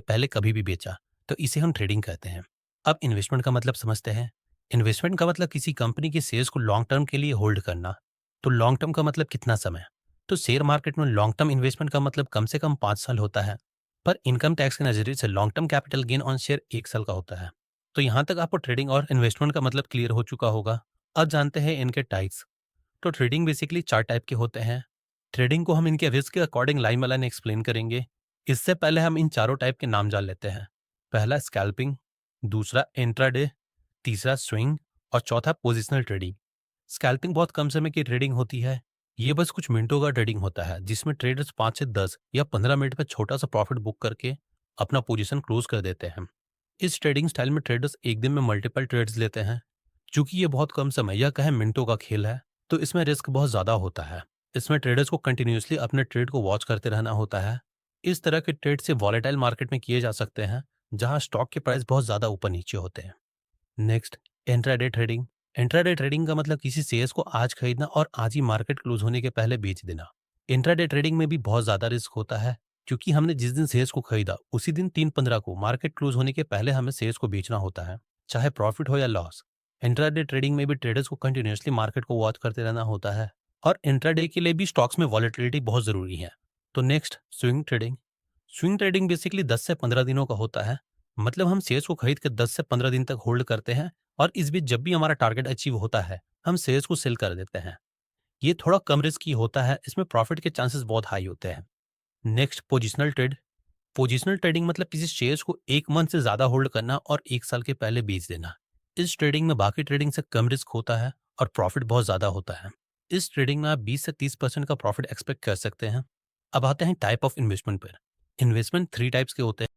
पहले कभी भी बेचा तो इसे हम ट्रेडिंग कहते हैं। अब इन्वेस्टमेंट का मतलब समझते हैं। इन्वेस्टमेंट का मतलब किसी कंपनी के शेयर्स को लॉन्ग टर्म के लिए होल्ड करना। तो लॉन्ग टर्म का मतलब कितना समय? तो शेयर मार्केट में लॉन्ग टर्म इन्वेस्टमेंट का मतलब कम से कम 5 साल होता है। पर इनकम टैक्स के नजरिए से long term capital gain on share 1 साल का होता है। तो यहाँ तक आपको ट्रेडिंग और इन्वेस्टमेंट का मतलब क्लियर हो चुका होगा। अब जानते हैं इनके टाइप्स। तो ट्रेडिंग बेसिकली 4 टाइप के होते हैं। ट्रेडिंग को हम इनके रिस्क के according line by line explain करेंगे। इससे पहले हम इन चारों टाइप के नाम जान लेते हैं। पहला स्कैल्पिंग, दूसरा इंट्राडे, तीसरा स्विंग और चौथा पोजिशनल ट्रेडिंग। स्कैल्पिंग बहुत कम समय की ट्रेडिंग होती है। ये बस कुछ मिनटों का ट्रेडिंग होता है जिसमें ट्रेडर्स 5 से 10 या 15 मिनट में छोटा सा प्रॉफिट बुक करके अपना पोजीशन क्लोज कर देते हैं। इस ट्रेडिंग स्टाइल में ट्रेडर्स एक दिन में मल्टीपल ट्रेड्स लेते हैं। चूंकि ये बहुत कम समय या कहे मिनटों का खेल है, तो इसमें रिस्क बहुत ज़्यादा होता है। इसमें ट्रेडर्स को कंटिन्यूसली अपने ट्रेड को वॉच करते रहना होता है। इस तरह के ट्रेड से वॉलेटाइल मार्केट में किए जा सकते हैं, जहां स्टॉक के प्राइस बहुत ज़्यादा ऊपर नीचे होते हैं। Next, intraday trading. Intraday trading का मतलब किसी शेयर्स को आज खरीदना और आज ही मार्केट क्लोज होने के पहले बेच देना। इंट्राडे ट्रेडिंग में भी बहुत ज़्यादा रिस्क होता है, क्योंकि हमने जिस दिन शेयर्स को खरीदा उसी दिन 3/15 को मार्केट क्लोज होने के पहले हमें शेयर्स को बेचना होता है, चाहे प्रॉफिट हो या लॉस। इंट्राडे ट्रेडिंग में भी ट्रेडर्स को कंटिन्यूसली मार्केट को वॉच करते रहना होता है, और इंट्राडे के लिए भी स्टॉक्स में वॉलेटिलिटी बहुत ज़रूरी है। तो next, swing trading. Swing trading basically 10 से 15 दिनों का होता है। मतलब हम शेयर्स को खरीद कर 10 से 15 दिन तक होल्ड करते हैं, और इस बीच जब भी हमारा टारगेट अचीव होता है हम शेयर्स को सेल कर देते हैं। ये थोड़ा कम रिस्की होता है, इसमें प्रॉफिट के चांसेस बहुत हाई होते हैं। Next, positional trade. Positional trading मतलब किसी शेयर्स को 1 मंथ से ज़्यादा होल्ड करना और 1 साल के पहले बेच देना। इस ट्रेडिंग में बाकी ट्रेडिंग से कम रिस्क होता है और प्रॉफिट बहुत ज़्यादा होता है। इस ट्रेडिंग में आप 20 से 30% का प्रॉफिट एक्सपेक्ट कर सकते हैं। अब आते हैं टाइप ऑफ इन्वेस्टमेंट पर। इन्वेस्टमेंट 3 टाइप्स के होते हैं।